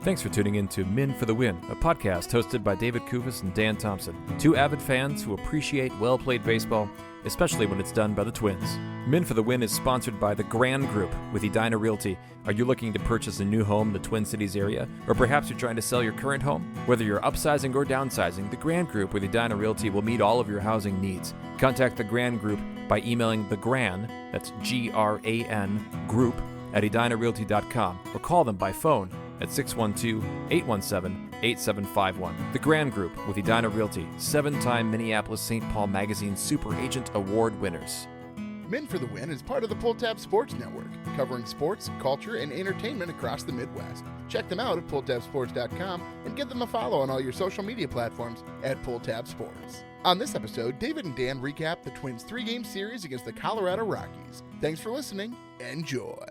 Thanks for tuning in to Men for the Win, a podcast hosted by David Kufis and Dan Thompson, two avid fans who appreciate well-played baseball, especially when it's done by the Twins. Men for the Win is sponsored by the Grand Group with Edina Realty. Are you looking to purchase a new home in the Twin Cities area? Or perhaps you're trying to sell your current home? Whether you're upsizing or downsizing, the Grand Group with Edina Realty will meet all of your housing needs. Contact the Grand Group by emailing thegran, that's G-R-A-N, group, at edinarealty.com, or call them by phone at 612-817-8751. The Grand Group with Edina Realty, 7-time Minneapolis-St. Paul Magazine Super Agent Award winners. Men for the Win is part of the Pulltab Sports Network, covering sports, culture, and entertainment across the Midwest. Check them out at pulltabsports.com and give them a follow on all your social media platforms at Pulltab Sports. On this episode, David and Dan recap the Twins' 3-game series against the Colorado Rockies. Thanks for listening. Enjoy.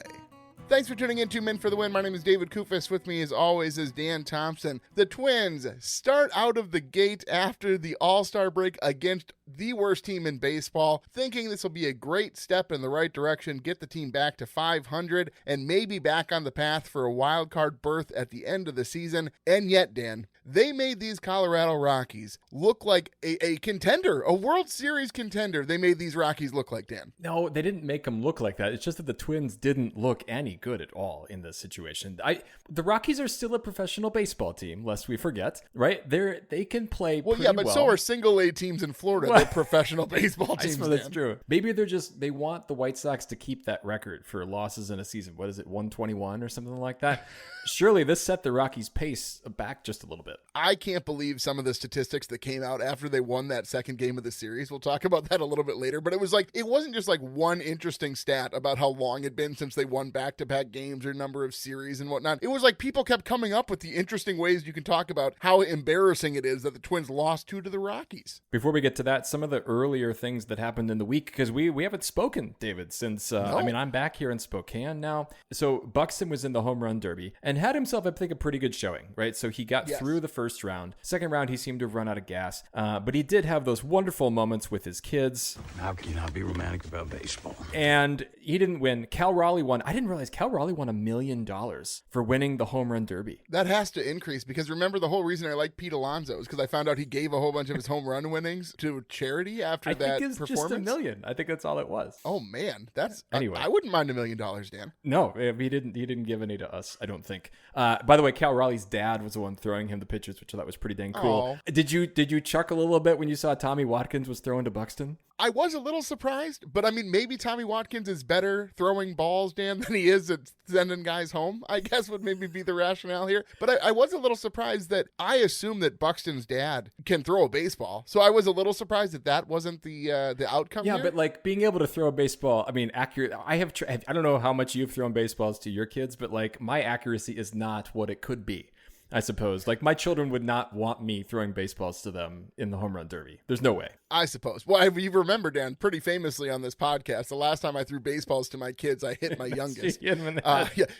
Thanks for tuning in to Men for the Win. My name is David Kufis. With me, as always, is Dan Thompson. The Twins start out of the gate after the All-Star break against the worst team in baseball, thinking this will be a great step in the right direction, get the team back to 500, and maybe back on the path for a wild card berth at the end of the season. And yet, Dan, they made these Colorado Rockies look like a contender, a World Series contender. They made these Rockies look like, Dan. No, they didn't make them look like that. It's just that the Twins didn't look any good at all in this situation. The Rockies are still a professional baseball team, lest we forget, right? They can play pretty well. Yeah, but so are single-A teams in Florida. They're professional baseball teams. I suppose that's true. Maybe they want the White Sox to keep that record for losses in a season. What is it, 121 or something like that? Surely this set the Rockies' pace back just a little bit. I can't believe some of the statistics that came out after they won that second game of the series. We'll talk about that a little bit later, but it wasn't just like one interesting stat about how long it'd been since they won back-to-back games or number of series and whatnot. It was like people kept coming up with the interesting ways you can talk about how embarrassing it is that the Twins lost to the Rockies. Before we get to that, some of the earlier things that happened in the week, because we haven't spoken, David, since, No. I'm back here in Spokane now. So Buxton was in the home run derby and had himself, I think, a pretty good showing, right? So he got through the first round. Second round, he seemed to have run out of gas, but he did have those wonderful moments with his kids. How can you not be romantic about baseball? And he didn't win. Cal Raleigh won. I didn't realize Cal Raleigh won $1 million for winning the home run derby. That has to increase, because remember, the whole reason I like Pete Alonso is because I found out he gave a whole bunch of his home run winnings to charity after that I think it's performance. just $1 million. I think that's all it was. Oh man, that's anyway. I wouldn't mind $1 million, Dan. No, he didn't give any to us, I don't think. By the way, Cal Raleigh's dad was the one throwing him the pitches, which I thought was pretty dang cool. Aww. Did you chuckle a little bit when you saw Tommy Watkins was throwing to Buxton? I was a little surprised, but I mean, maybe Tommy Watkins is better throwing balls, Dan, than he is at sending guys home, I guess would maybe be the rationale here. But I was a little surprised that I assume that Buxton's dad can throw a baseball. So I was a little surprised that wasn't the outcome here. Yeah, but like being able to throw a baseball, I mean, accurate. I don't know how much you've thrown baseballs to your kids, but like my accuracy is not what it could be. I suppose. Like, my children would not want me throwing baseballs to them in the home run derby. There's no way. I suppose. Well, you remember, Dan, pretty famously on this podcast, the last time I threw baseballs to my kids, I hit my youngest. Yeah,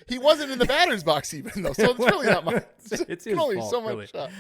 he wasn't in the batter's box even, though, so it's really not my... It's his only fault, so really. much.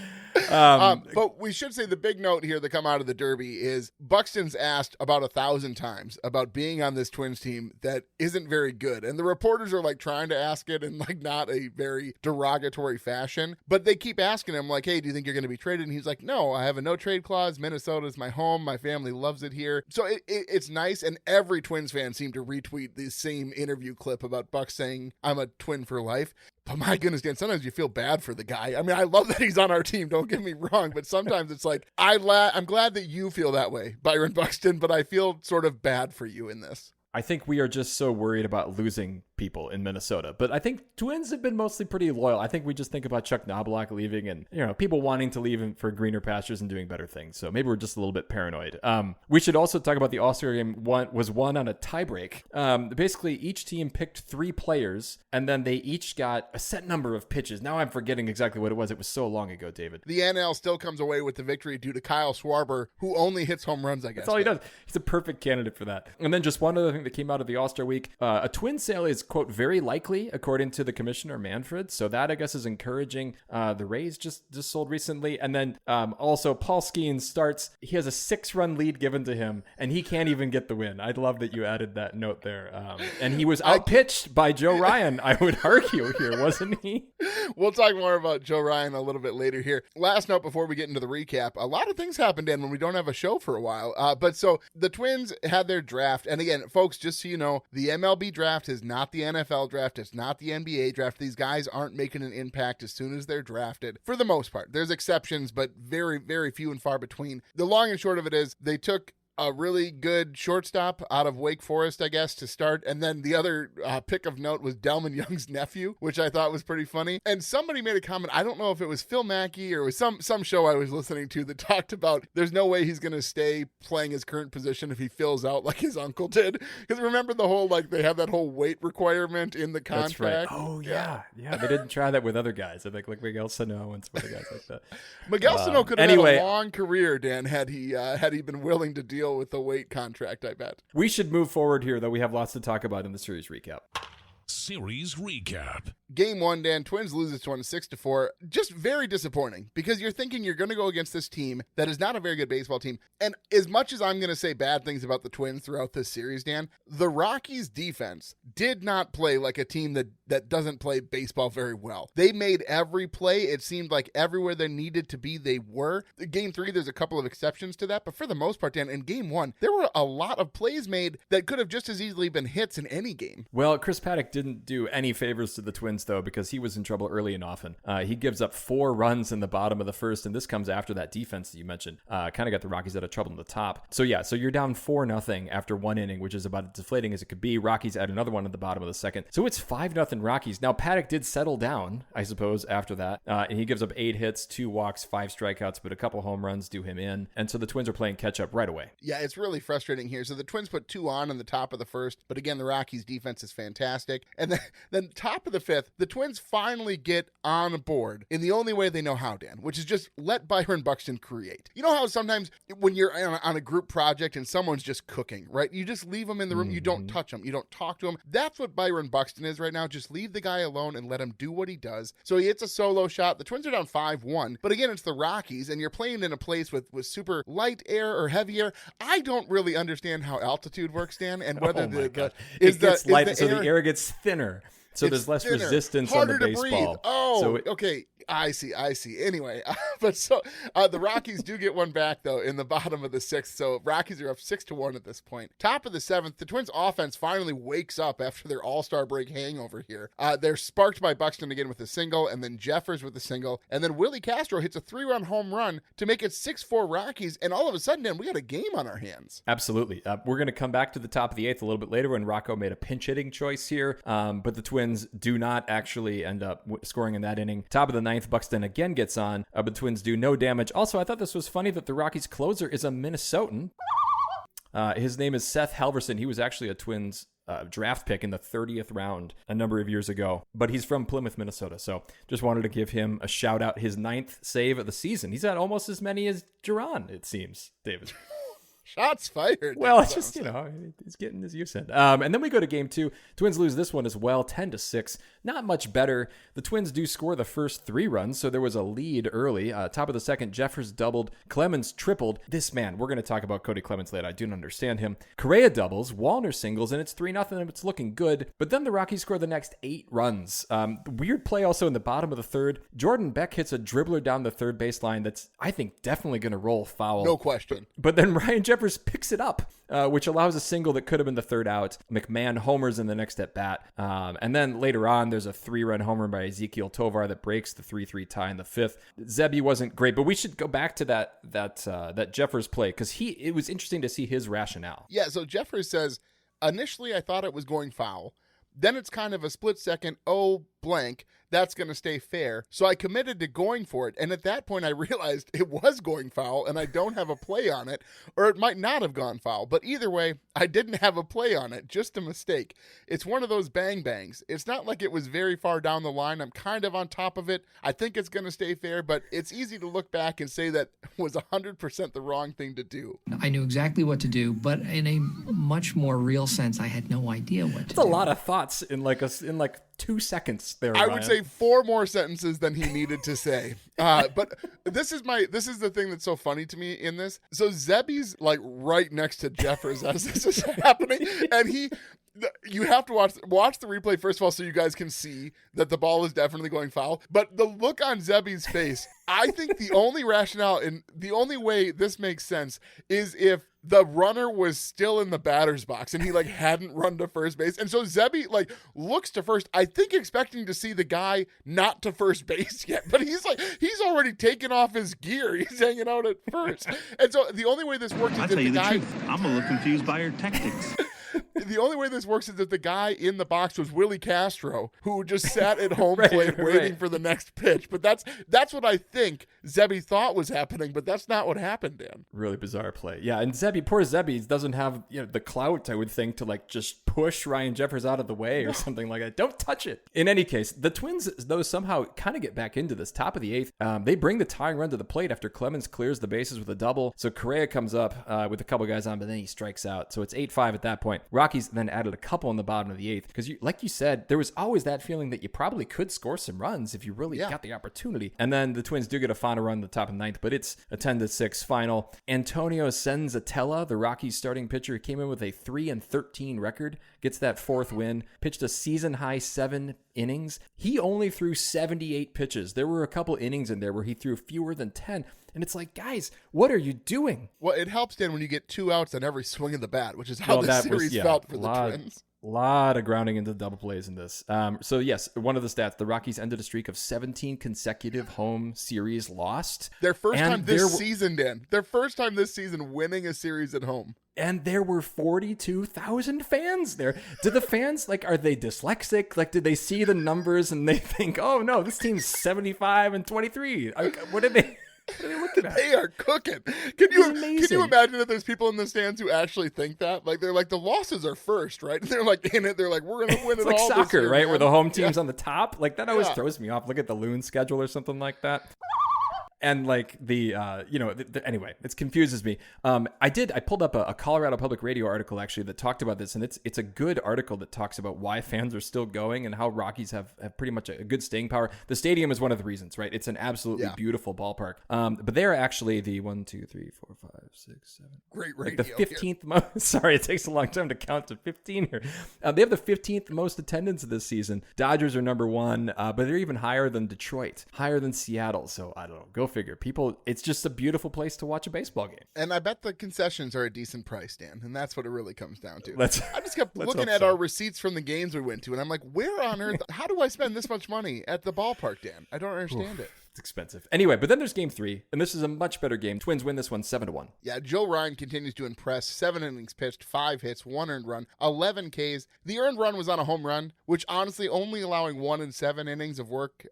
But we should say the big note here that come out of the derby is Buxton's asked about 1,000 times about being on this Twins team that isn't very good. And the reporters are like trying to ask it in like not a very derogatory fashion. But they keep asking him, like, hey, do you think you're going to be traded? And he's like, no, I have a no-trade clause. Minnesota's my home. My family loves it here. So it's nice, and every Twins fan seemed to retweet the same interview clip about Buck saying, I'm a Twin for life. But my goodness, Dan, sometimes you feel bad for the guy. I mean, I love that he's on our team, don't get me wrong, but sometimes it's like, I'm glad that you feel that way, Byron Buxton, but I feel sort of bad for you in this. I think we are just so worried about losing people in Minnesota. But I think Twins have been mostly pretty loyal. I think we just think about Chuck Knobloch leaving and, people wanting to leave for greener pastures and doing better things. So maybe we're just a little bit paranoid. We should also talk about the All-Star game was won on a tiebreak. Basically, each team picked 3 players, and then they each got a set number of pitches. Now I'm forgetting exactly what it was. It was so long ago, David. The NL still comes away with the victory due to Kyle Schwarber, who only hits home runs, I guess. That's all he does. He's a perfect candidate for that. And then just one other thing that came out of the All-Star week, a Twin sale is quote, very likely, according to the commissioner, Manfred. So that, I guess, is encouraging. The Rays just sold recently. And then also Paul Skeens starts. He has a 6-run lead given to him, and he can't even get the win. I'd love that you added that note there. And he was outpitched by Joe Ryan, I would argue here, wasn't he? We'll talk more about Joe Ryan a little bit later here. Last note before we get into the recap. A lot of things happened, Dan, when we don't have a show for a while. But so the Twins had their draft. And again, folks, just so you know, the MLB draft is not the NFL draft. It's not the NBA draft. These guys aren't making an impact as soon as they're drafted, for the most part. There's exceptions, but very, very few and far between. The long and short of it is they took a really good shortstop out of Wake Forest, I guess, to start. And then the other pick of note was Delman Young's nephew, which I thought was pretty funny. And somebody made a comment, I don't know if it was Phil Mackey or it was some show I was listening to that talked about there's no way he's going to stay playing his current position if he fills out like his uncle did. Because remember the whole, like, they have that whole weight requirement in the contract. That's right. Oh, yeah. They didn't try that with other guys. I think like Miguel Sano and some other guys like that. Miguel Sano could have had a long career, Dan, had he been willing to deal with the weight contract, I bet. We should move forward here, though. We have lots to talk about in the series recap. Series recap. Game 1, Dan, Twins lose this one 6-4. Just very disappointing because you're thinking you're going to go against this team that is not a very good baseball team. And as much as I'm going to say bad things about the Twins throughout this series, Dan, the Rockies defense did not play like a team that doesn't play baseball very well. They made every play. It seemed like everywhere they needed to be, they were. Game 3, there's a couple of exceptions to that, but for the most part, Dan, in Game 1, there were a lot of plays made that could have just as easily been hits in any game. Well, Chris Paddock didn't do any favors to the Twins, though, because he was in trouble early and often. He gives up 4 runs in the bottom of the first, and this comes after that defense that you mentioned. Kind of got the Rockies out of trouble in the top. So you're down 4-0 after 1 inning, which is about as deflating as it could be. Rockies add another one in the bottom of the second. So it's 5-0 Rockies. Now, Paddock did settle down, I suppose, after that. And he gives up 8 hits, 2 walks, 5 strikeouts, but a couple home runs do him in. And so the Twins are playing catch up right away. Yeah, it's really frustrating here. So the Twins put 2 on in the top of the first, but again, the Rockies defense is fantastic. And then top of the fifth, the Twins finally get on board in the only way they know how, Dan, which is just let Byron Buxton create. You know how sometimes when you're on a group project and someone's just cooking, right? You just leave them in the room. You don't touch them. You don't talk to him. That's what Byron Buxton is right now. Just leave the guy alone and let him do what he does. So he hits a solo shot. The Twins are down 5-1, but again, it's the Rockies and you're playing in a place with super light air or heavy air. I don't really understand how altitude works, Dan, and whether the air gets thinner. So there's less resistance on the baseball. Breathe. Oh, okay. I see. Anyway, but so the Rockies do get one back, though, in the bottom of the 6th. So Rockies are up 6-1 at this point. Top of the 7th, the Twins offense finally wakes up after their all-star break hangover here. They're sparked by Buxton again with a single, and then Jeffers with a single, and then Willie Castro hits a 3-run home run to make it 6-4 Rockies, and all of a sudden, Dan, we got a game on our hands. Absolutely. We're going to come back to the top of the 8th a little bit later when Rocco made a pinch-hitting choice here, but the Twins do not actually end up scoring in that inning. Top of the 9th, Buxton again gets on, but the Twins do no damage. Also, I thought this was funny that the Rockies closer is a Minnesotan. His name is Seth Halverson. He was actually a Twins draft pick in the 30th round a number of years ago, but he's from Plymouth, Minnesota. So just wanted to give him a shout out. His 9th save of the season. He's had almost as many as Duran, it seems, David. Shots fired. Well, it's just, he's getting his use in. And then we go to game 2. Twins lose this one as well, 10-6. Not much better. The Twins do score the first 3 runs, so there was a lead early. Top of the second, Jeffers doubled. Clemens tripled. This man, we're going to talk about Cody Clemens later. I do not understand him. Correa doubles, Wallner singles, and it's 3-0, and it's looking good. But then the Rockies score the next 8 runs. Weird play also in the bottom of the 3rd. Jordan Beck hits a dribbler down the 3rd baseline that's, I think, definitely going to roll foul. No question. But then Ryan Jeffers picks it up, which allows a single that could have been the 3rd out. McMahon homers in the next at bat. And then later on, there's a 3-run homer by Ezekiel Tovar that breaks the 3-3 tie in the 5th. Zebby wasn't great, but we should go back to that Jeffers play because it was interesting to see his rationale. Yeah, so Jeffers says, initially I thought it was going foul. Then it's kind of a split second, blank. That's going to stay fair. So I committed to going for it. And at that point, I realized it was going foul and I don't have a play on it, or it might not have gone foul. But either way, I didn't have a play on it. Just a mistake. It's one of those bang bangs. It's not like it was very far down the line. I'm kind of on top of it. I think it's going to stay fair, but it's easy to look back and say that was 100% the wrong thing to do. I knew exactly what to do, but in a much more real sense, I had no idea what to do. That's a lot of thoughts in like 2 seconds there, I Ryan. would say 4 more sentences than he needed to say. But this is the thing that's so funny to me in this. So Zebby's like right next to Jeffers as this is happening, and you have to watch the replay first of all so you guys can see that the ball is definitely going foul. But the look on Zebby's face, I think the only rationale and the only way this makes sense is if the runner was still in the batter's box and he like hadn't run to first base. And so Zebby like looks to first, I think expecting to see the guy not to first base yet, but he's already taken off his gear. He's hanging out at first. And so the only way this works is I'll tell you the truth. I'm a little confused by your tactics. The only way this works is that the guy in the box was Willie Castro, who just sat at home plate waiting for the next pitch. But that's what I think Zebby thought was happening, but that's not what happened, Dan. Really bizarre play. Yeah, and poor Zebby doesn't have the clout, I would think, to like just push Ryan Jeffers out of the way or something like that. Don't touch it. In any case, the Twins, though, somehow kind of get back into this. Top of the 8th, they bring the tying run to the plate after Clemens clears the bases with a double. So Correa comes up with a couple guys on, but then he strikes out. So it's 8-5 at that point. Rockies then added a couple in the bottom of the 8th because, like you said, there was always that feeling that you probably could score some runs if you really got the opportunity. And then the Twins do get a final run in the top of the 9th, but it's a 10-6 final. Antonio Senzatella, the Rockies starting pitcher, came in with a 3-13 record, gets that 4th win, pitched a season-high 7 innings. He only threw 78 pitches. There were a couple innings in there where he threw fewer than 10. And it's like, guys, what are you doing? Well, it helps, Dan, when you get 2 outs on every swing of the bat, which is how the series felt for the Twins. A lot of grounding into double plays in this. So, yes, one of the stats, the Rockies ended a streak of 17 consecutive home series lost. Their first time this season, Dan. Their first time this season winning a series at home. And there were 42,000 fans there. Did the fans, are they dyslexic? Did they see the numbers and they think, oh, no, this team's 75-23? What did they... What are they looking at? They are cooking. Can you imagine that there's people in the stands who actually think that? They're like, the losses are first, right? And they're like in it. They're like, we're going to win it all. It's like soccer, this year, right? man. Where the home team's on the top. That always throws me off. Look at the Loon schedule or something like that. And anyway, it confuses me. I pulled up a Colorado Public Radio article actually that talked about this, and it's a good article that talks about why fans are still going and how Rockies have pretty much a good staying power. The stadium is one of the reasons, right? It's an absolutely beautiful ballpark. But they're actually the 1, 2, 3, 4, 5, 6, 7. Great radio. The 15th most. Sorry, it takes a long time to count to 15 here. They have the 15th most attendance this season. Dodgers are number 1, but they're even higher than Detroit, higher than Seattle. So I don't know. Go figure. People, it's just a beautiful place to watch a baseball game. And I bet the concessions are a decent price, Dan, and that's what it really comes down to. I just kept Let's looking at our receipts from the games we went to, and I'm like, where on earth, how do I spend this much money at the ballpark, Dan? I don't understand it. It's expensive. Anyway, but then there's game 3, and this is a much better game. Twins win this one 7-1. Yeah, Joe Ryan continues to impress. 7 innings pitched, 5 hits, 1 earned run, 11 Ks. The earned run was on a home run, which honestly only allowing 1 in 7 innings of work,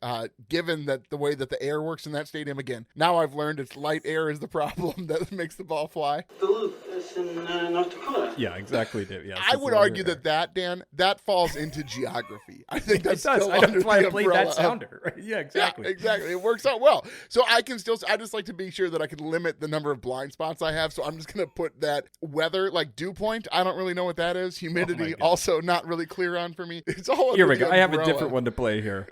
given that the way that the air works in that stadium. Again, now I've learned it's light air is the problem that makes the ball fly. Duluth is in North Dakota. Yeah, exactly, Dave. Yeah, I would argue that, Dan, that falls into geography. I think that's still That's under why the I played umbrella that sounder. Right? Yeah, exactly. Yeah, exactly. It works out well. So I just like to be sure that I can limit the number of blind spots I have. So I'm just going to put that weather, like dew point. I don't really know what that is. Humidity, also not really clear on for me. It's all here we go. I have a different one to play here.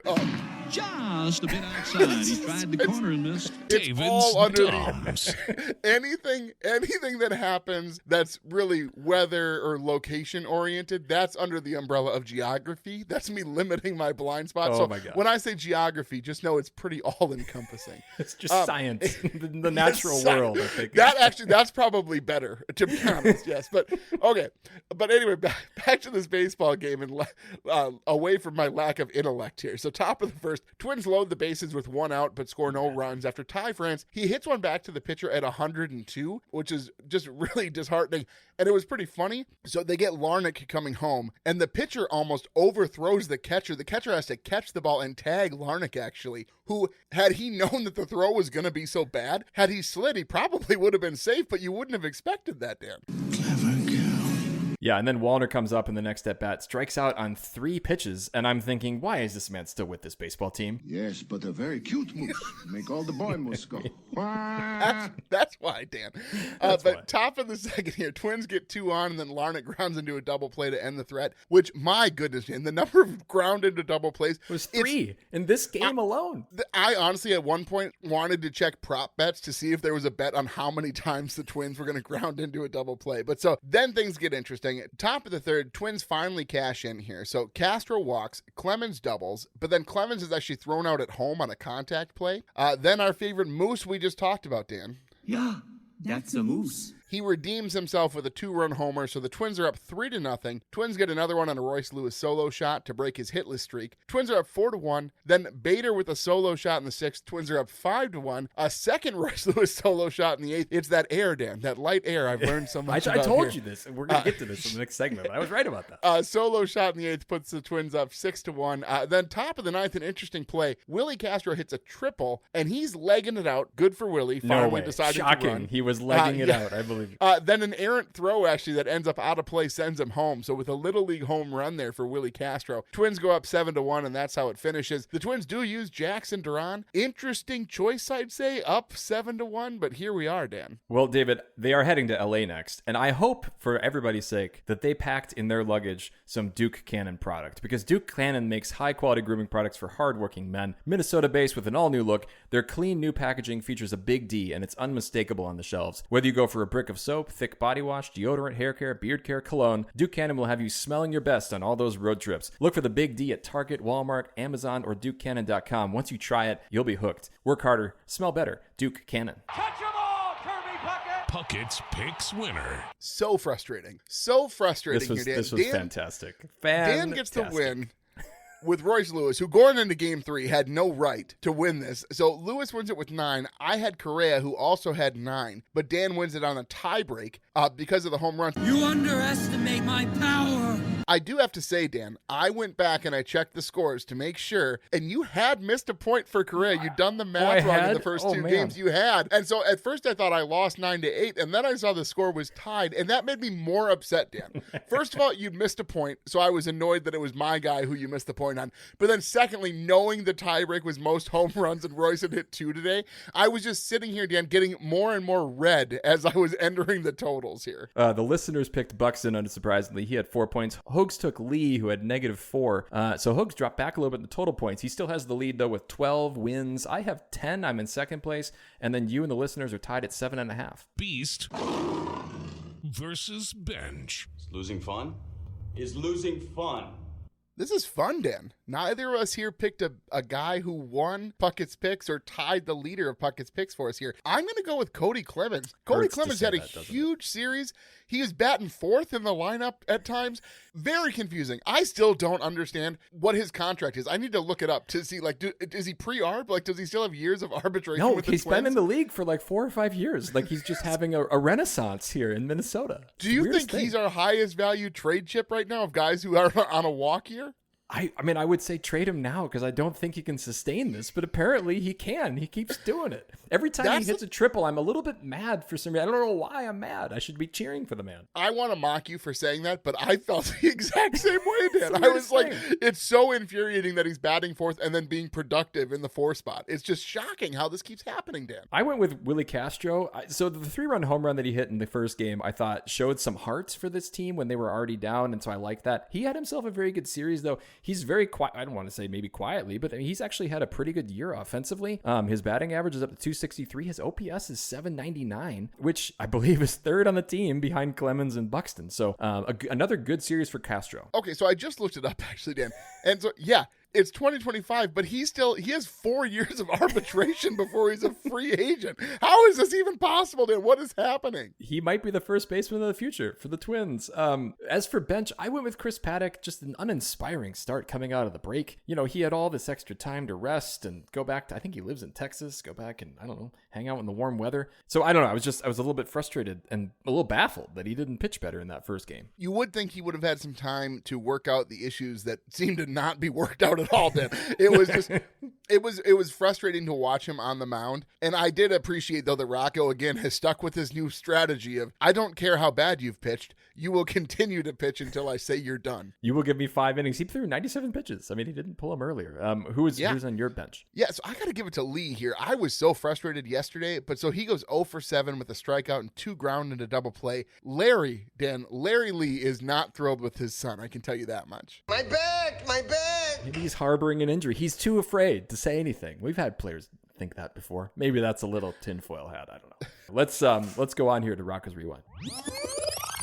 Just a bit outside. He tried the corner and missed. It's all under the anything that happens that's really weather or location oriented. That's under the umbrella of geography. That's me limiting my blind spot. Oh so my God. When I say geography, just know it's pretty all encompassing. It's just science, the natural world. I think that's probably better, to be honest. Yes, but okay. But anyway, back to this baseball game and away from my lack of intellect here. So top of the first, Twins load the bases with 1 out but score no runs. After Ty France, he hits one back to the pitcher at 102, which is just really disheartening. And it was pretty funny. So they get Larnach coming home, and the pitcher almost overthrows the catcher. The catcher has to catch the ball and tag Larnach, actually, who, had he known that the throw was going to be so bad, had he slid, he probably would have been safe, but you wouldn't have expected that, Dan. Yeah, and then Wallner comes up in the next at-bat, strikes out on 3 pitches, and I'm thinking, why is this man still with this baseball team? Yes, but a very cute moose. Make all the boy moose go. That's why, Dan. But top of the second here, Twins get 2 on, and then Larnach grounds into a double play to end the threat, which, my goodness, Dan, the number of ground into double plays was 3 in this game alone. I honestly, at one point, wanted to check prop bets to see if there was a bet on how many times the Twins were going to ground into a double play. But so then things get interesting. Top of the third, Twins finally cash in here. So Castro walks, Clemens doubles, but then Clemens is actually thrown out at home on a contact play. Then our favorite Moose we just talked about, Dan. Yeah, that's a moose. He redeems himself with a 2-run homer, so the Twins are up 3-0. Twins get another one on a Royce Lewis solo shot to break his hitless streak. Twins are up 4-1. Then Bader with a solo shot in the 6th. Twins are up 5-1. A second Royce Lewis solo shot in the 8th. It's that air, Dan, that light air I've learned so much about. I told here. You this. We're going to get to this in the next segment, but I was right about that. Solo shot in the 8th puts the Twins up 6-1. Then top of the 9th, an interesting play. Willie Castro hits a triple, and he's legging it out. Good for Willie. No way. Decided Shocking. to run. He was legging it out, I believe. Then an errant throw, actually, that ends up out of play sends him home. So with a Little League home run there for Willie Castro, Twins go up 7-1, and that's how it finishes. The Twins do use Jackson Duran. Interesting choice, I'd say, up 7-1, but here we are, Dan. Well, David, they are heading to LA next, and I hope, for everybody's sake, that they packed in their luggage some Duke Cannon product, because Duke Cannon makes high-quality grooming products for hardworking men. Minnesota-based with an all-new look, their clean new packaging features a big D, and it's unmistakable on the shelves. Whether you go for a brick of soap, thick body wash, deodorant, hair care, beard care, cologne, Duke Cannon will have you smelling your best on all those road trips. Look for the Big D at Target, Walmart, Amazon, or DukeCannon.com. Once you try it, you'll be hooked. Work harder, smell better. Duke Cannon. Catch 'em all, Kirby Puckett! Puckett's Picks winner. So frustrating. So frustrating here, Dan. This was fantastic. Dan gets the win with Royce Lewis, who going into Game 3 had no right to win this. So Lewis wins it with 9. I had Correa, who also had 9, but Dan wins it on a tiebreak because of the home run. You underestimate my power. I do have to say, Dan, I went back and I checked the scores to make sure, and you had missed a point for Correa. You'd done the math wrong in the first 2 games. You had. And so at first I thought I lost 9-8, and then I saw the score was tied, and that made me more upset, Dan. First of all, you'd missed a point, so I was annoyed that it was my guy who you missed the point on. But then secondly, knowing the tiebreak was most home runs and Royce had hit 2 today, I was just sitting here, Dan, getting more and more red as I was entering the totals here. The listeners picked Buxton, unsurprisingly. He had 4 points. Hogs took Lee, who had -4. So Hogs dropped back a little bit in the total points. He still has the lead, though, with 12 wins. I have 10. I'm in second place. And then you and the listeners are tied at 7.5. Beast versus Bench. Is losing fun? Is losing fun? This is fun, Dan. Neither of us here picked a guy who won Puckett's Picks or tied the leader of Puckett's Picks for us here. I'm going to go with Cody Clemens. Cody Clemens had a huge series. He was batting 4th in the lineup at times. Very confusing. I still don't understand what his contract is. I need to look it up to see, like, is he pre-arb? Like, does he still have years of arbitration with the Twins? No, he's been in the league for like 4 or 5 years. Like, he's just having a renaissance here in Minnesota. Do you think he's our highest value trade chip right now of guys who are on a walk here? I mean, I would say trade him now because I don't think he can sustain this, but apparently he can. He keeps doing it. Every time he hits a triple, I'm a little bit mad for some reason. I don't know why I'm mad. I should be cheering for the man. I want to mock you for saying that, but I felt the exact same way, Dan. I was like, it's so infuriating that he's batting 4th and then being productive in the 4 spot. It's just shocking how this keeps happening, Dan. I went with Willie Castro. So the 3-run home run that he hit in the first game, I thought showed some heart for this team when they were already down, and so I like that. He had himself a very good series, though. He's very quiet. I don't want to say maybe quietly, but I mean, he's actually had a pretty good year offensively. His batting average is up to 263. His OPS is 799, which I believe is 3rd on the team behind Clemens and Buxton. So another good series for Castro. Okay, so I just looked it up actually, Dan. And so, yeah, It's 2025, but he has 4 years of arbitration before he's a free agent. How is this even possible, Dan? What is happening? He might be the first baseman of the future for the Twins. As for bench, I went with Chris Paddock. Just an uninspiring start coming out of the break. He had all this extra time to rest and go back to, I think he lives in Texas, go back and, I don't know, hang out in the warm weather. So I don't know. I was a little bit frustrated and a little baffled that he didn't pitch better in that first game. You would think he would have had some time to work out the issues that seem to not be worked out at all, Dan. It was just, it was frustrating to watch him on the mound. And I did appreciate, though, that Rocco, again, has stuck with his new strategy of, I don't care how bad you've pitched. You will continue to pitch until I say you're done. You will give me 5 innings. He threw 97 pitches. I mean, he didn't pull them earlier. Who's on your bench? Yeah, so I got to give it to Lee here. I was so frustrated yesterday, but so he goes 0 for 7 with a strikeout and 2 ground and a double play. Larry Lee is not thrilled with his son. I can tell you that much. My back. Maybe he's harboring an injury. He's too afraid to say anything. We've had players think that before. Maybe that's a little tinfoil hat. I don't know. Let's go on here to Rocco's Rewind.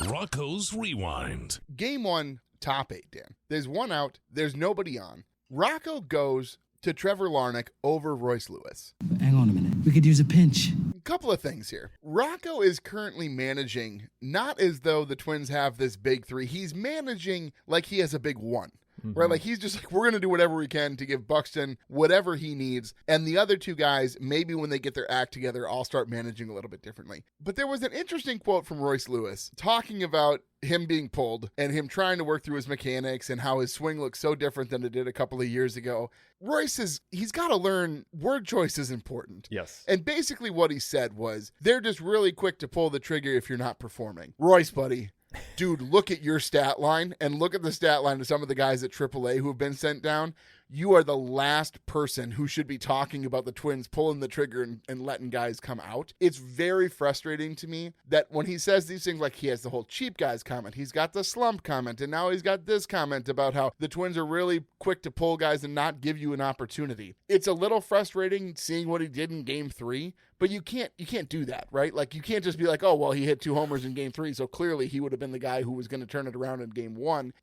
Rocco's Rewind. Game 1, top 8, Dan. There's 1 out. There's nobody on. Rocco goes to Trevor Larnach over Royce Lewis. Hang on a minute. We could use a pinch. Couple of things here. Rocco is currently managing not as though the Twins have this big 3. He's managing like he has a big 1. Right? Like he's just like, we're going to do whatever we can to give Buxton whatever he needs. And the other 2 guys, maybe when they get their act together, I'll start managing a little bit differently. But there was an interesting quote from Royce Lewis talking about him being pulled and him trying to work through his mechanics and how his swing looks so different than it did a couple of years ago. Royce he's got to learn word choice is important. Yes. And basically what he said was, they're just really quick to pull the trigger if you're not performing. Royce, buddy. Dude, look at your stat line and look at the stat line of some of the guys at AAA who have been sent down. You are the last person who should be talking about the Twins pulling the trigger and letting guys come out. It's very frustrating to me that when he says these things, like he has the whole cheap guys comment, he's got the slump comment, and now he's got this comment about how the Twins are really quick to pull guys and not give you an opportunity. It's a little frustrating seeing what he did in Game 3, but you can't do that, right? Like you can't just be like, oh, well, he hit 2 homers in Game 3, so clearly he would have been the guy who was going to turn it around in Game 1.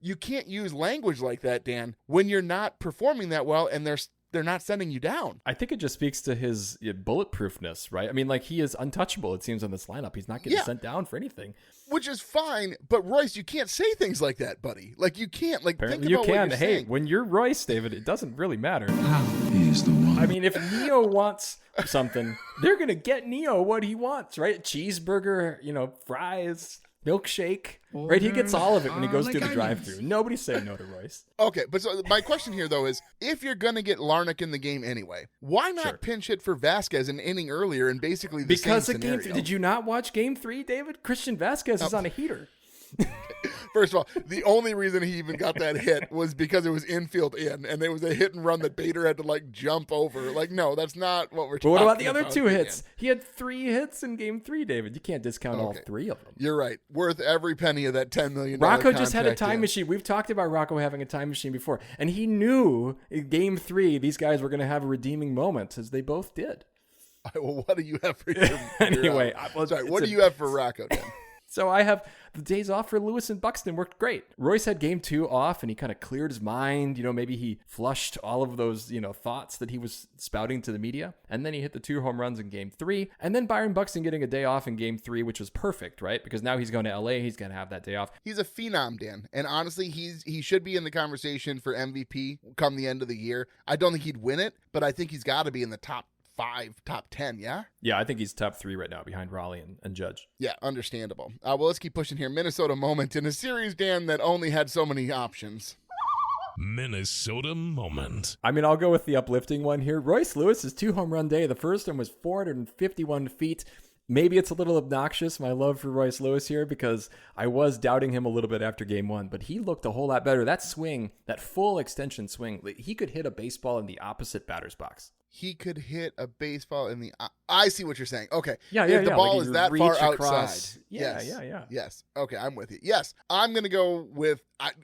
You can't use language like that, Dan, when you're not performing that well and they're not sending you down. I think it just speaks to his bulletproofness, right? I mean, like he is untouchable, it seems, in this lineup. He's not getting sent down for anything. Which is fine, but Royce, you can't say things like that, buddy. Like you can't. Like apparently think about you can. What you're saying. When you're Royce, David, it doesn't really matter. He's the one. I mean, if Neo wants something, they're gonna get Neo what he wants, right? Cheeseburger, fries, milkshake, right? He gets all of it when he goes through the drive-thru. Nobody's saying no to Royce. Okay, but so my question here, though, is if you're going to get Larnach in the game anyway, why not pinch hit for Vasquez an inning earlier and basically the because same of scenario? Game 3. Did you not watch Game 3, David? Christian Vasquez is on a heater. First of all, the only reason he even got that hit was because it was infield in, and it was a hit and run that Bader had to like jump over. Like, no, that's not what we're talking about. But what about the other 2 hits? He had 3 hits in Game 3, David. You can't discount all 3 of them. You're right. Worth every penny of that $10 million Rocco just had a time machine. We've talked about Rocco having a time machine before, and he knew in Game 3 these guys were going to have a redeeming moment, as they both did. Well, what do you have for your anyway? What do you have for Rocco, Dan? So I have the days off for Lewis and Buxton worked great. Royce had Game 2 off and he kind of cleared his mind. Maybe he flushed all of those, thoughts that he was spouting to the media. And then he hit the 2 home runs in Game 3. And then Byron Buxton getting a day off in Game 3, which was perfect, right? Because now he's going to LA. He's going to have that day off. He's a phenom, Dan. And honestly, he should be in the conversation for MVP come the end of the year. I don't think he'd win it, but I think he's got to be in the top 5, top 10, yeah? Yeah, I think he's top 3 right now behind Raleigh and Judge. Yeah, understandable. Well, let's keep pushing here. Minnesota moment in a series, Dan, that only had so many options. Minnesota moment. I mean, I'll go with the uplifting one here. Royce Lewis's 2 home run day. The first one was 451 feet. Maybe it's a little obnoxious, my love for Royce Lewis here, because I was doubting him a little bit after Game 1, but he looked a whole lot better. That swing, that full extension swing, he could hit a baseball in the opposite batter's box. He could hit a baseball in the... I see what you're saying. Okay. Yeah. If the ball like is that far outside. Yeah. Yes. Okay, I'm with you. Yes. I'm going to go with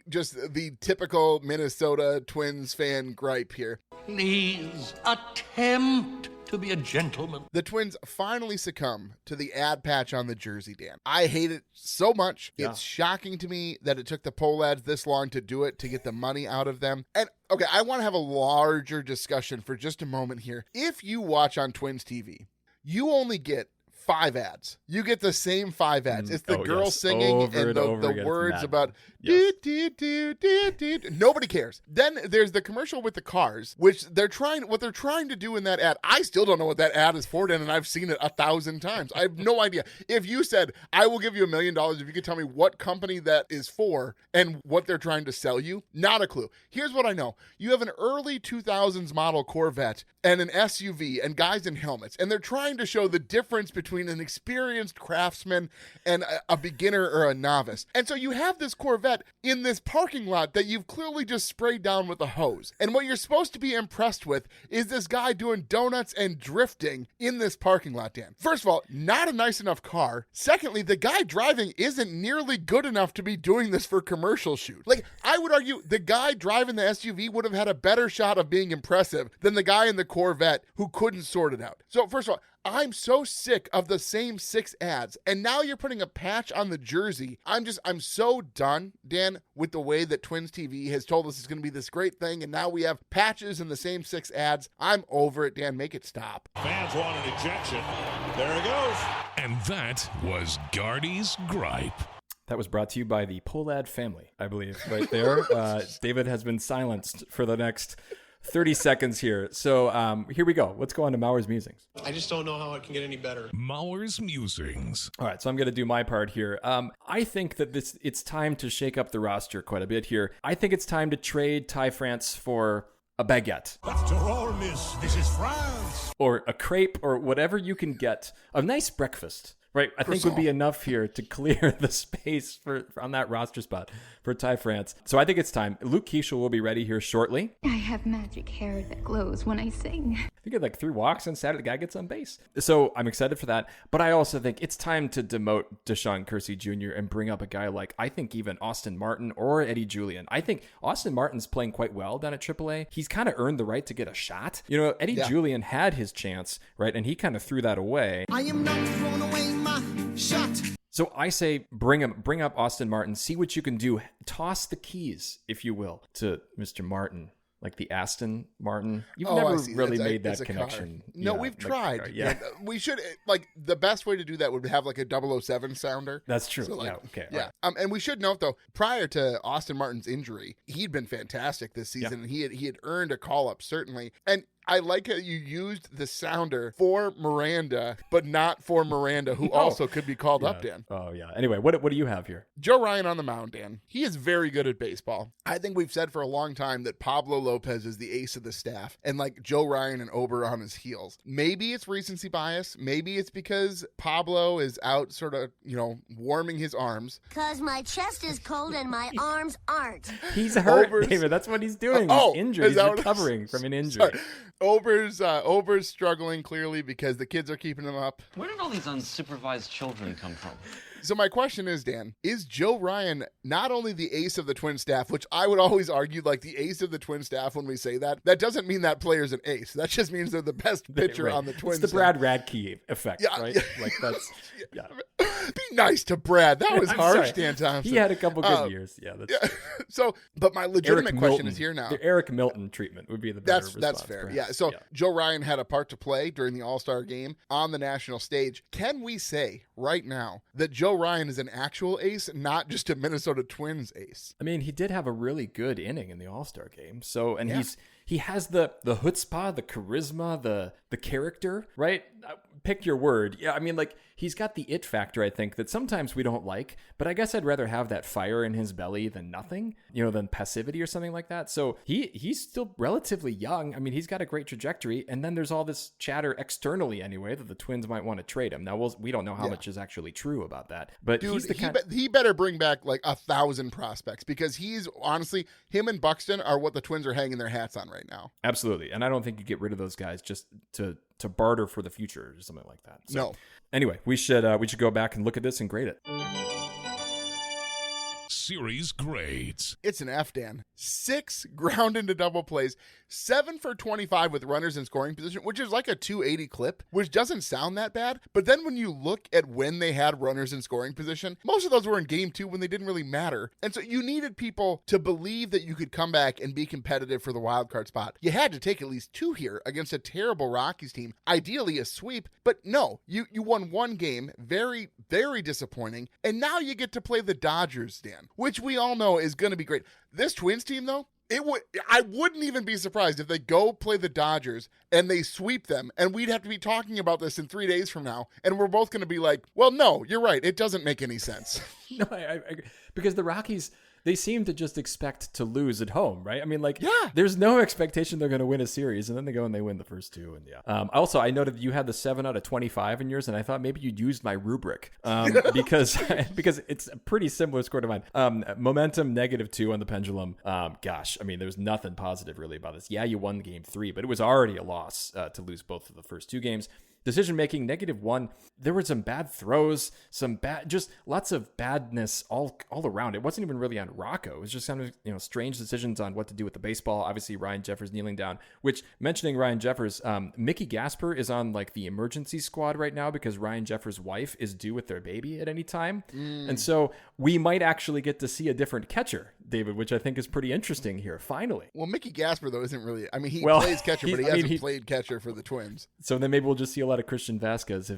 just the typical Minnesota Twins fan gripe here. Please attempt to be a gentleman. The Twins finally succumb to the ad patch on the jersey, Dan. I hate it so much. Yeah. It's shocking to me that it took the poll ads this long to do it, to get the money out of them. And okay, I want to have a larger discussion for just a moment here. If you watch on Twins TV, you only get 5 ads. You get the same 5 ads. It's the girl singing and the words about nobody cares. Then there's the commercial with the cars, which what they're trying to do in that ad. I still don't know what that ad is for, Dan, and I've seen it 1,000 times. I have no idea. If you said, I will give you $1 million if you could tell me what company that is for and what they're trying to sell you, not a clue. Here's what I know. You have an early 2000s model Corvette and an SUV and guys in helmets, and they're trying to show the difference between an experienced craftsman and a beginner or a novice. And so you have this Corvette in this parking lot that you've clearly just sprayed down with a hose. And what you're supposed to be impressed with is this guy doing donuts and drifting in this parking lot, Dan. First of all, not a nice enough car. Secondly, the guy driving isn't nearly good enough to be doing this for commercial shoot. Like, I would argue the guy driving the SUV would have had a better shot of being impressive than the guy in the Corvette who couldn't sort it out. So first of all, I'm so sick of the same 6 ads, and now you're putting a patch on the jersey. I'm so done, Dan, with the way that Twins TV has told us it's going to be this great thing, and now we have patches in the same 6 ads. I'm over it, Dan. Make it stop. Fans want an ejection. There it goes. And that was Gardy's Gripe. That was brought to you by the Pulltab family, I believe, right there. David has been silenced for the next 30 seconds here. So here we go. Let's go on to Mauer's Musings. I just don't know how it can get any better. Mauer's Musings. All right, so I'm going to do my part here. I think that it's time to shake up the roster quite a bit here. I think it's time to trade Ty France for a baguette. After all, miss, this is France. Or a crepe or whatever you can get. A nice breakfast. Right, I think would be enough here to clear the space on that roster spot for Ty France. So I think it's time. Luke Keeschel will be ready here shortly. I have magic hair that glows when I sing. You get like 3 walks on Saturday, the guy gets on base. So I'm excited for that. But I also think it's time to demote Deshaun Kersey Jr. and bring up a guy like, I think even Austin Martin or Eddie Julian. I think Austin Martin's playing quite well down at AAA. He's kind of earned the right to get a shot. You know, Eddie Julian had his chance, right? And he kind of threw that away. I am not throwing away my shot. So I say bring up Austin Martin, see what you can do. Toss the keys, if you will, to Mr. Martin. Like the Aston Martin. You've never really made that connection. No, we've tried. Yeah. We should, like, the best way to do that would have like a 007 sounder. That's true. So, like, yeah. Okay. Yeah. Right. And we should note, though, prior to Austin Martin's injury, he'd been fantastic this season. Yeah. And he had earned a call-up, certainly. And I like how you used the sounder for Miranda, but not for Miranda, who also could be called up, Dan. Oh, yeah. Anyway, what do you have here? Joe Ryan on the mound, Dan. He is very good at baseball. I think we've said for a long time that Pablo Lopez is the ace of the staff, and like Joe Ryan and Ober on his heels. Maybe it's recency bias. Maybe it's because Pablo is out sort of, warming his arms. Because my chest is cold and my arms aren't. He's hurt, David. That's what he's doing. He's injured. He's recovering from an injury. Sorry. Ober's struggling clearly because the kids are keeping him up. Where did all these unsupervised children come from? So my question is, Dan, is Joe Ryan not only the ace of the Twin staff, which I would always argue like the ace of the Twin staff when we say that? That doesn't mean that player's an ace. That just means they're the best pitcher on the Twins. It's the Brad Radke effect, right? Like that's Be nice to Brad. That was harsh, Dan Thompson. He had a couple good years. Yeah. So, but my legitimate question is here now. The Eric Milton treatment would be the better response. That's fair. Perhaps. Yeah. So Joe Ryan had a part to play during the All-Star game on the national stage. Can we say right now that Joe Ryan is an actual ace, not just a Minnesota Twins ace? I mean, he did have a really good inning in the All-Star game. So, and he has the chutzpah, the charisma, the character, right? Pick your word. Yeah, I mean, like, he's got the it factor, I think, that sometimes we don't like, but I guess I'd rather have that fire in his belly than nothing, than passivity or something like that. So he's still relatively young. I mean, he's got a great trajectory, and then there's all this chatter externally anyway that the Twins might want to trade him. Now, we don't know how much is actually true about that, but dude, he's the kind he better bring back like 1,000 prospects, because he's honestly, him and Buxton are what the Twins are hanging their hats on right now. Absolutely. And I don't think you get rid of those guys just to barter for the future or something like that. So, no. Anyway, we should go back and look at this and grade it. series grades. It's an F, Dan. 6 ground into double plays, 7 for 25 with runners in scoring position, which is like a 280 clip, which doesn't sound that bad. But then when you look at when they had runners in scoring position, most of those were in game 2 when they didn't really matter. And so you needed people to believe that you could come back and be competitive for the wild card spot. You had to take at least 2 here against a terrible Rockies team, ideally a sweep. But no, you won 1 game, very, very disappointing. And now you get to play the Dodgers, Dan, which we all know is going to be great. This Twins team, though, I wouldn't even be surprised if they go play the Dodgers and they sweep them, and we'd have to be talking about this in 3 days from now, and we're both going to be like, well, no, you're right. It doesn't make any sense. No, I because the Rockies, they seem to just expect to lose at home, right? I mean, like, there's no expectation they're going to win a series, and then they go and they win the first 2. And also, I noted you had the 7 out of 25 in yours, and I thought maybe you'd used my rubric because it's a pretty similar score to mine. Momentum -2 on the pendulum. Gosh, I mean, there's nothing positive really about this. Yeah, you won game 3, but it was already a loss to lose both of the first 2 games. Decision making -1. There were some bad throws, just lots of badness all around. It wasn't even really on Rocco. It was just kind of strange decisions on what to do with the baseball. Obviously, Ryan Jeffers kneeling down. Which, mentioning Ryan Jeffers, Mickey Gasper is on like the emergency squad right now because Ryan Jeffers' wife is due with their baby at any time, and so we might actually get to see a different catcher, David, which I think is pretty interesting here. Finally. Well, Mickey Gasper though isn't really. I mean, he plays catcher, but he hasn't played catcher for the Twins. So then maybe we'll just see a lot of Christian Vasquez.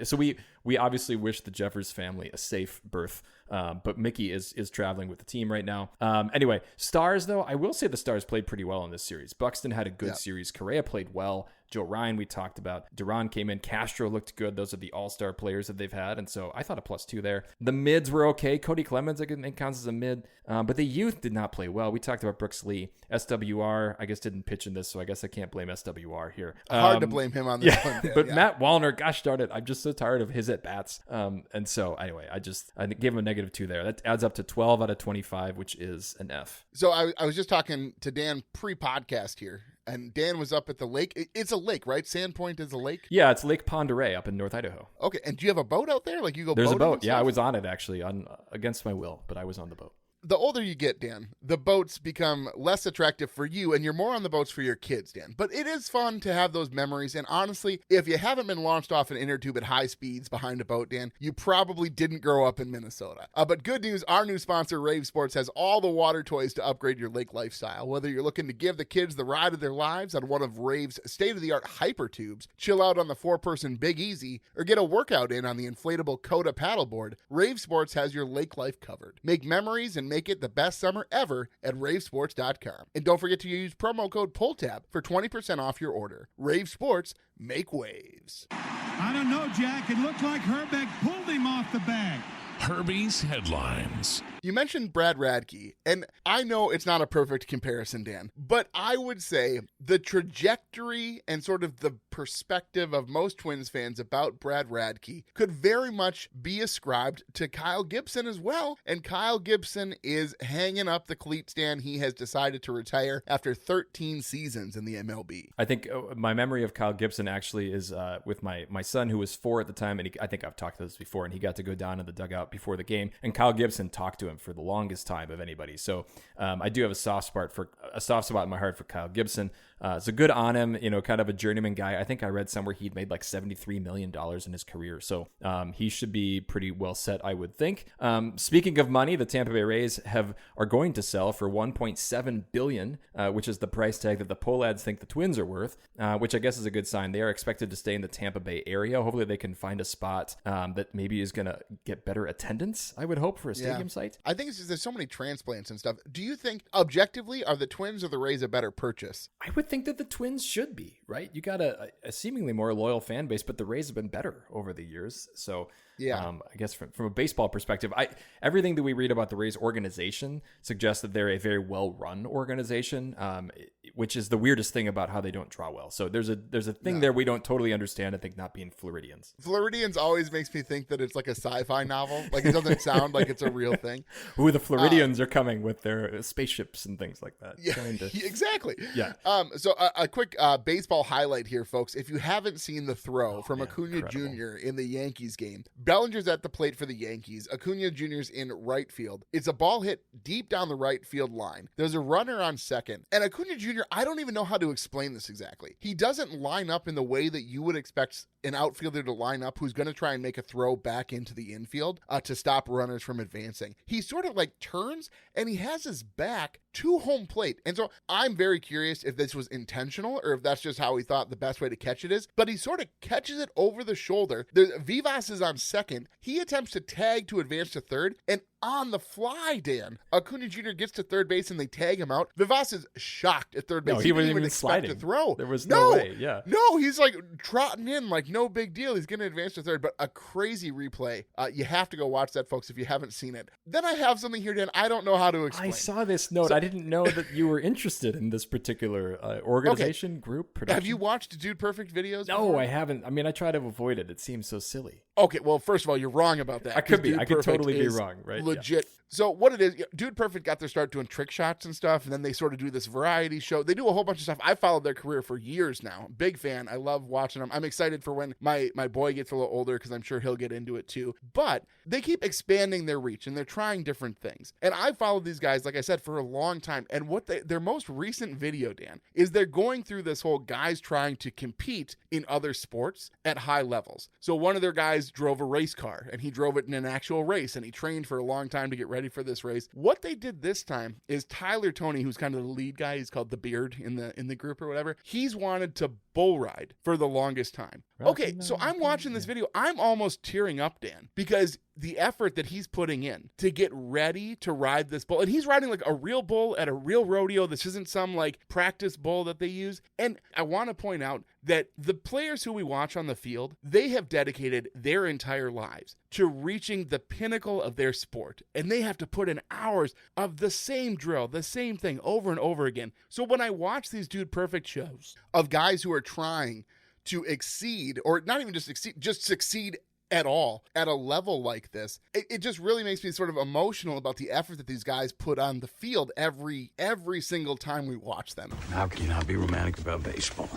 So we obviously wish the Jeffers family a safe birth, but Mickey is traveling with the team right now. Anyway, Stars though, I will say the Stars played pretty well in this series. Buxton had a good series. Correa played well. Joe Ryan, we talked about. Duran came in. Castro looked good. Those are the all-star players that they've had. And so I thought a +2 there. The mids were okay. Cody Clemens, I think, counts as a mid. But the youth did not play well. We talked about Brooks Lee. SWR, I guess, didn't pitch in this, so I guess I can't blame SWR here. Hard to blame him on this one. But Matt Wallner, gosh darn it, I'm just so tired of his at-bats. And so, anyway, I gave him a -2 there. That adds up to 12 out of 25, which is an F. So I was just talking to Dan pre-podcast here. And Dan was up at the lake. It's a lake, right? Sandpoint is a lake? Yeah, it's Lake Pend Oreille up in North Idaho. Okay, and do you have a boat out there? Like you go There's boating? A boat. Yeah, I was on it actually, against my will, but I was on the boat. The older you get, Dan, the boats become less attractive for you, and you're more on the boats for your kids, Dan. But it is fun to have those memories, and honestly, if you haven't been launched off an inner tube at high speeds behind a boat, Dan, you probably didn't grow up in Minnesota. But good news, our new sponsor, Rave Sports, has all the water toys to upgrade your lake lifestyle. Whether you're looking to give the kids the ride of their lives on one of Rave's state-of-the-art hyper tubes, chill out on the 4-person Big Easy, or get a workout in on the inflatable Coda paddleboard, Rave Sports has your lake life covered. Make memories and make it the best summer ever at ravesports.com. And don't forget to use promo code PULLTAB for 20% off your order. Rave Sports, make waves. I don't know, Jack. It looked like Herbeck pulled him off the bag. Herbie's headlines. You mentioned Brad Radke, and I know it's not a perfect comparison, Dan, but I would say the trajectory and sort of the perspective of most Twins fans about Brad Radke could very much be ascribed to Kyle Gibson as well. And Kyle Gibson is hanging up the cleats, Dan. He has decided to retire after 13 seasons in the MLB. I think my memory of Kyle Gibson actually is with my son, who was 4 at the time, and I think I've talked about this before, and he got to go down in the dugout before the game, and Kyle Gibson talked to him for the longest time of anybody. So I do have a soft spot in my heart for Kyle Gibson. So good on him, kind of a journeyman guy. I think I read somewhere he'd made like $73 million in his career. So he should be pretty well set, I would think. Speaking of money, the Tampa Bay Rays are going to sell for $1.7 billion, which is the price tag that the Pollads think the Twins are worth, which I guess is a good sign. They are expected to stay in the Tampa Bay area. Hopefully they can find a spot that maybe is going to get better attendance, I would hope, for a stadium site. I think it's just there's so many transplants and stuff. Do you think, objectively, are the Twins or the Rays a better purchase? I would think that the Twins should be, right? You got a seemingly more loyal fan base, but the Rays have been better over the years. So I guess from a baseball perspective, everything that we read about the Rays organization suggests that they're a very well-run organization, which is the weirdest thing about how they don't draw well. So there's a thing there we don't totally understand, I think, not being Floridians. Floridians always makes me think that it's like a sci-fi novel. Like it doesn't sound like it's a real thing. Ooh, the Floridians are coming with their spaceships and things like that. Yeah, exactly. Yeah. So a quick baseball highlight here, folks. If you haven't seen the throw from Acuna Jr. in the Yankees game, Bellinger's at the plate for the Yankees. Acuna Jr.'s in right field. It's a ball hit deep down the right field line. There's a runner on second. And Acuna Jr., I don't even know how to explain this exactly. He doesn't line up in the way that you would expect an outfielder to line up who's going to try and make a throw back into the infield to stop runners from advancing. He sort of like turns and he has his back to home plate. And so I'm very curious if this was intentional or if that's just how he thought the best way to catch it is. But he sort of catches it over the shoulder. Vivas is on second. He attempts to tag to advance to third. And on the fly, Dan, Acuna Jr. gets to third base and they tag him out. Vivas is shocked at third base. No, he didn't wasn't even expect sliding to throw. There was no way. Yeah. No, he's like trotting in like no big deal. He's going to advance to third, but a crazy replay. You have to go watch that, folks, if you haven't seen it. Then I have something here, Dan, I don't know how to explain. I saw this note. I didn't know that you were interested in this particular organization, group, production. Have you watched Dude Perfect videos No, before? I haven't. I mean, I try to avoid it. It seems so silly. Okay, well, first of all, you're wrong about that. I could be. Dude I could Perfect totally be is wrong, right? Legit. Yeah. So what it is, Dude Perfect got their start doing trick shots and stuff, and then they sort of do this variety show. They do a whole bunch of stuff. I followed their career for years now. Big fan. I love watching them. I'm excited for when my boy gets a little older because I'm sure he'll get into it too. But they keep expanding their reach, and they're trying different things. And I followed these guys, like I said, for a long time. And what their most recent video, Dan, is they're going through this whole guys trying to compete in other sports at high levels. So one of their guys drove a race car, and he drove it in an actual race, and he trained for a long time to get ready for this race. What they did this time is Tyler Toney, who's kind of the lead guy, he's called the Beard in the group or whatever, he's wanted to bull ride for the longest time. Okay, so I'm watching this video. I'm almost tearing up, Dan, because the effort that he's putting in to get ready to ride this bull, and he's riding like a real bull at a real rodeo. This isn't some like practice bull that they use. And I want to point out that the players who we watch on the field, they have dedicated their entire lives to reaching the pinnacle of their sport. And they have to put in hours of the same drill, the same thing over and over again. So when I watch these Dude Perfect shows of guys who are trying to exceed, or not even just exceed, just succeed at all at a level like this, it just really makes me sort of emotional about the effort that these guys put on the field every single time we watch them. How can you not be romantic about baseball?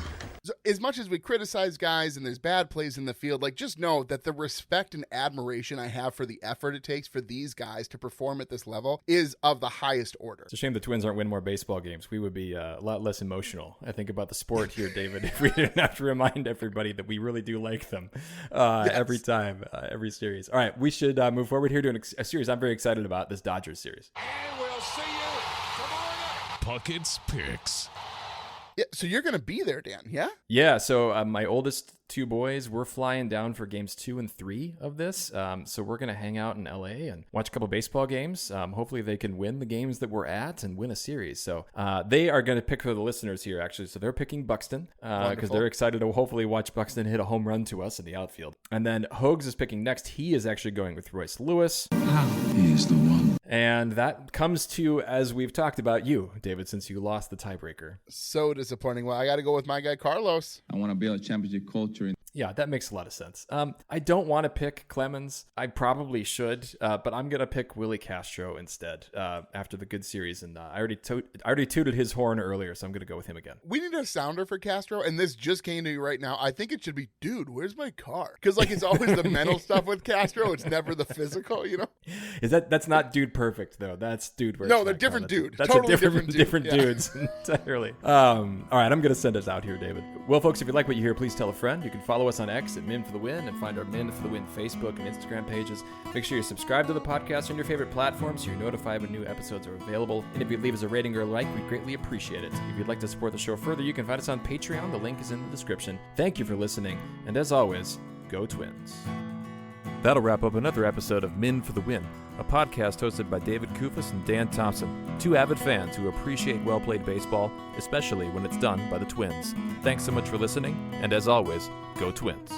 So as much as we criticize guys and there's bad plays in the field, like just know that the respect and admiration I have for the effort it takes for these guys to perform at this level is of the highest order. It's a shame the Twins aren't winning more baseball games. We would be a lot less emotional, I think, about the sport here, David, if we didn't have to remind everybody that we really do like them every time, every series. All right, we should move forward here to a series I'm very excited about, this Dodgers series. And we'll see you tomorrow night. Puckett's Picks. Yeah, so you're going to be there, Dan, yeah? Yeah, so my oldest two boys, we're flying down for games 2 and 3 of this. So we're going to hang out in LA and watch a couple baseball games. Hopefully they can win the games that we're at and win a series. So they are going to pick for the listeners here, actually. So they're picking Buxton because they're excited to hopefully watch Buxton hit a home run to us in the outfield. And then Hogs is picking next. He is actually going with Royce Lewis. He's the one. And that comes to, as we've talked about, you, David, since you lost the tiebreaker. So disappointing. Well, I got to go with my guy, Carlos. I want to build a championship culture. Yeah, that makes a lot of sense. I don't want to pick Clemens. I probably should, but I'm going to pick Willie Castro instead after the good series. And I already tooted his horn earlier, so I'm going to go with him again. We need a sounder for Castro, and this just came to me right now. I think it should be, dude, where's my car? Because like it's always the mental stuff with Castro. It's never the physical, you know? That's not Dude Perfect, though. That's Dude Perfect. No, they're different dude. That's totally a different dude. dudes entirely. All right, I'm going to send us out here, David. Well, folks, if you like what you hear, please tell a friend. You can follow us on X at Min for the Win and find our Min for the Win Facebook and Instagram pages. Make sure you subscribe to the podcast on your favorite platform so you're notified when new episodes are available. And if you'd leave us a rating or a like, we'd greatly appreciate it. If you'd like to support the show further, you can find us on Patreon. The link is in the description. Thank you for listening. And as always, go Twins. That'll wrap up another episode of Min for the Win, a podcast hosted by David Kufis and Dan Thompson, two avid fans who appreciate well-played baseball, especially when it's done by the Twins. Thanks so much for listening, and as always, go Twins.